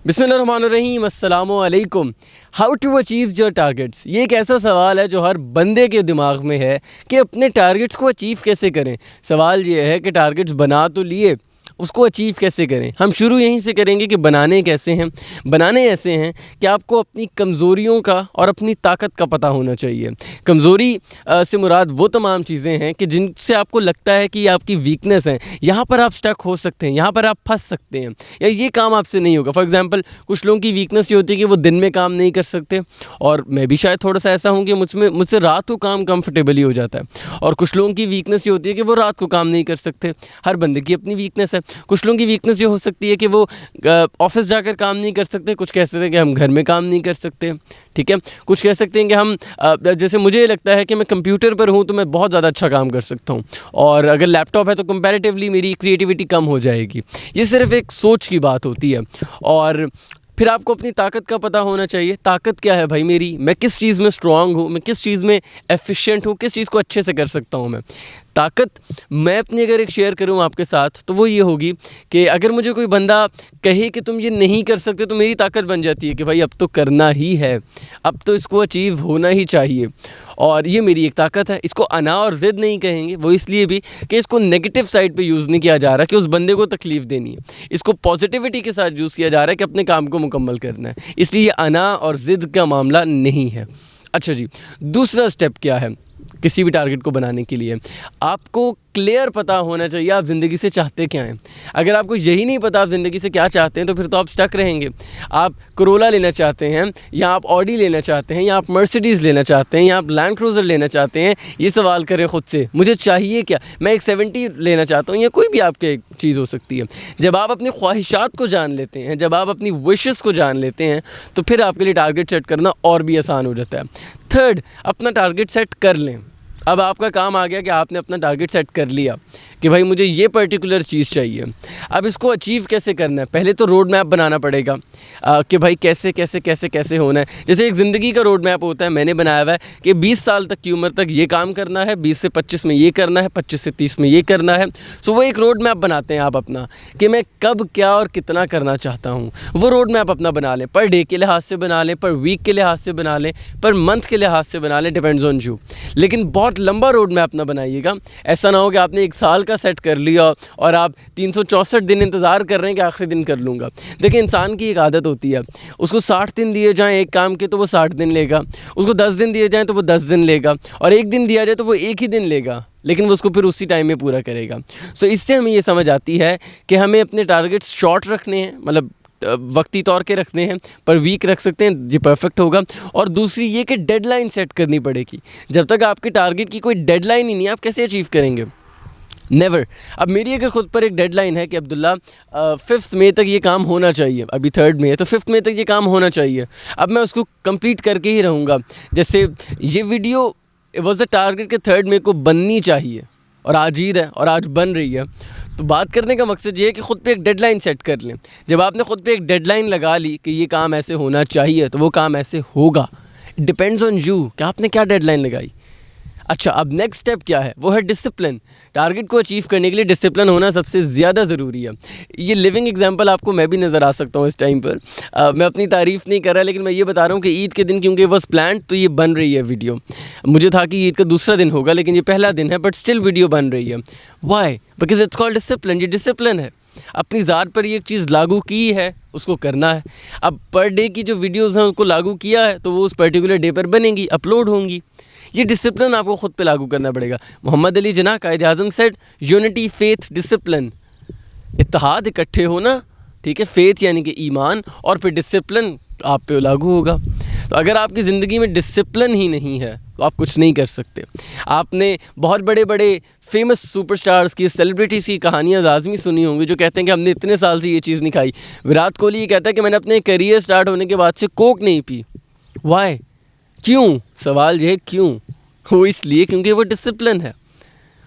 बिस्मिल्लाहिर्रहमानिर्रहीम, अस्सलामु अलैकुम। How to achieve your targets, ये एक ऐसा सवाल है जो हर बंदे के दिमाग में है कि अपने टारगेट्स को अचीव कैसे करें। सवाल ये है कि टारगेट्स बना तो लिए, उसको अचीव कैसे करें। हम शुरू यहीं से करेंगे कि बनाने कैसे हैं। बनाने ऐसे हैं कि आपको अपनी कमज़ोरियों का और अपनी ताकत का पता होना चाहिए। कमज़ोरी से मुराद वो तमाम चीज़ें हैं कि जिनसे आपको लगता है कि ये आपकी वीकनेस है, यहाँ पर आप स्टक हो सकते हैं, यहाँ पर आप फंस सकते हैं, या ये काम आपसे नहीं होगा। फॉर एग्ज़ाम्पल, कुछ लोगों की वीकनेस ये होती है कि वो दिन में काम नहीं कर सकते, और मैं भी शायद थोड़ा सा ऐसा हूँ कि मुझसे रात को काम कंफर्टेबली हो जाता है। और कुछ लोगों की वीकनेस ये होती है कि वो रात को काम नहीं कर सकते। हर बंदे की अपनी वीकनेस है। कुछ लोगों की वीकनेस ये हो सकती है कि वो ऑफिस जाकर काम नहीं कर सकते। कुछ कह सकते हैं कि हम घर में काम नहीं कर सकते, ठीक है। कुछ कह सकते हैं कि हम जैसे मुझे लगता है कि मैं कंप्यूटर पर हूँ तो मैं बहुत ज़्यादा अच्छा काम कर सकता हूँ, और अगर लैपटॉप है तो कंपैरेटिवली मेरी क्रिएटिविटी कम हो जाएगी। ये सिर्फ एक सोच की बात होती है। और फिर आपको अपनी ताकत का पता होना चाहिए। ताकत क्या है भाई मेरी, मैं किस चीज़ में स्ट्रांग हूँ, मैं किस चीज़ में एफिशिएंट हूँ, किस चीज़ को अच्छे से कर सकता हूँ मैं। ताकत मैं अपनी अगर एक शेयर करूँ आपके साथ तो वो ये होगी कि अगर मुझे कोई बंदा कहे कि तुम ये नहीं कर सकते, तो मेरी ताकत बन जाती है कि भाई अब तो करना ही है, अब तो इसको अचीव होना ही चाहिए। और ये मेरी एक ताकत है। इसको अना और ज़िद नहीं कहेंगे, वो इसलिए भी कि इसको नेगेटिव साइड पे यूज़ नहीं किया जा रहा कि उस बंदे को तकलीफ़ देनी है। इसको पॉजिटिविटी के साथ यूज़ किया जा रहा है कि अपने काम को मुकम्मल करना है। इसलिए ये अना और ज़िद का मामला नहीं है। अच्छा जी, दूसरा स्टेप क्या है किसी भी टारगेट को बनाने के लिए? आपको क्लियर पता होना चाहिए आप ज़िंदगी से चाहते क्या हैं। अगर आपको यही नहीं पता आप ज़िंदगी से क्या चाहते हैं तो फिर तो आप स्टक रहेंगे। आप करोला लेना चाहते हैं, या आप ऑडी लेना चाहते हैं, या आप मर्सिडीज़ लेना चाहते हैं, या आप लैंड क्रूज़र लेना चाहते हैं, ये सवाल करें ख़ुद से, मुझे चाहिए क्या। मैं एक 70 लेना चाहता हूँ, या कोई भी आपके चीज़ हो सकती है। जब आप अपनी ख्वाहिशात को जान लेते हैं, जब आप अपनी विशेस को जान लेते हैं, तो फिर आपके लिए टारगेट सेट करना और भी आसान हो जाता है। थर्ड, अपना टारगेट सेट कर लें। अब आपका काम आ गया कि आपने अपना टारगेट सेट कर लिया कि भाई मुझे ये पर्टिकुलर चीज़ चाहिए। अब इसको अचीव कैसे करना है? पहले तो रोड मैप बनाना पड़ेगा कि भाई कैसे कैसे कैसे कैसे होना है। जैसे एक ज़िंदगी का रोड मैप होता है, मैंने बनाया हुआ है कि 20 साल तक की उम्र तक ये काम करना है, 20 से 25 में ये करना है, 25 से 30 में ये करना है। सो वो एक रोड मैप बनाते हैं आप अपना कि मैं कब क्या और कितना करना चाहता हूँ। वो रोड मैप अपना बना लें, पर डे के लिहाज से बना लें, पर वीक के लिहाज से बना लें, पर मंथ के लिहाज से बना लें, डिपेंड्स ऑन यू। लेकिन बहुत लंबा रोड मैप ना बनाइएगा। ऐसा ना हो कि आपने एक साल का सेट कर लिया और आप 364 दिन इंतज़ार कर रहे हैं कि आखिरी दिन कर लूँगा। देखिए, इंसान की एक आदत होती है, उसको 60 दिन दिए जाएँ एक काम के तो वो 60 दिन लेगा, उसको 10 दिन दिए जाएँ तो वो 10 दिन लेगा, और एक दिन दिया जाए तो वो एक ही दिन लेगा, लेकिन वो उसको फिर उसी टाइम में पूरा करेगा। सो इससे हमें ये समझ आती है कि हमें अपने टारगेट्स शॉर्ट रखने हैं, मतलब वक्ती तौर के रखने हैं, पर वीक रख सकते हैं, ये परफेक्ट होगा। और दूसरी ये कि डेडलाइन सेट करनी पड़ेगी। जब तक आपके टारगेट की कोई डेडलाइन ही नहीं है, आप कैसे अचीव करेंगे? नेवर। अब मेरी अगर ख़ुद पर एक डेडलाइन है कि अब्दुल्ला 5 मई तक ये काम होना चाहिए, अभी 3 मई है तो 5 मई तक ये काम होना चाहिए, अब मैं उसको कंप्लीट करके ही रहूँगा। जैसे ये वीडियो वॉज अ टारगेट कि 3 मई को बननी चाहिए, और आज ईद है और आज बन रही है। तो बात करने का मकसद ये है कि ख़ुद पे एक डेडलाइन सेट कर लें। जब आपने ख़ुद पे एक डेडलाइन लगा ली कि ये काम ऐसे होना चाहिए, तो वो काम ऐसे होगा। इट डिपेंड्स ऑन यू कि आपने क्या डेडलाइन लगाई। अच्छा, अब नेक्स्ट स्टेप क्या है? वो है डिसिप्लिन। टारगेट को अचीव करने के लिए डिसिप्लिन होना सबसे ज़्यादा ज़रूरी है। ये लिविंग एग्जांपल आपको मैं भी नज़र आ सकता हूँ इस टाइम पर। मैं अपनी तारीफ़ नहीं कर रहा, लेकिन मैं ये बता रहा हूँ कि ईद के दिन क्योंकि वॉज प्लान्ड तो ये बन रही है वीडियो। मुझे था कि ईद का दूसरा दिन होगा, लेकिन ये पहला दिन है, बट स्टिल वीडियो बन रही है। Why? Because it's called discipline. ये डिसिप्लिन है। अपनी ज़ात पर ये चीज़ लागू की है, उसको करना है। अब पर डे की जो वीडियोज़ हैं उसको लागू किया है, तो वो उस पर्टिकुलर डे पर बनेंगी, अपलोड होंगी। ये डिसिप्लिन आपको ख़ुद पे लागू करना पड़ेगा। मोहम्मद अली जिन्ना कायद आज़म सेड यूनिटी, फेथ, डिसिप्लिन। इत्तेहाद, इकट्ठे होना, ठीक है। फेथ यानी कि ईमान, और फिर डिसिप्लिन आप पे लागू होगा। तो अगर आपकी ज़िंदगी में डिसिप्लिन ही नहीं है तो आप कुछ नहीं कर सकते। आपने बहुत बड़े बड़े फेमस सुपरस्टार्स की, सेलिब्रिटीज़ की कहानियाँ लाज़मी सुनी होंगी जो कहते हैं कि हमने इतने साल से ये चीज़ नहीं खाई। विराट कोहली ये कहता है कि मैंने अपने करियर स्टार्ट होने के बाद से कोक नहीं पी। वाई? क्यों? सवाल ये है क्यों? वो इसलिए क्योंकि वो डिसिप्लिन है।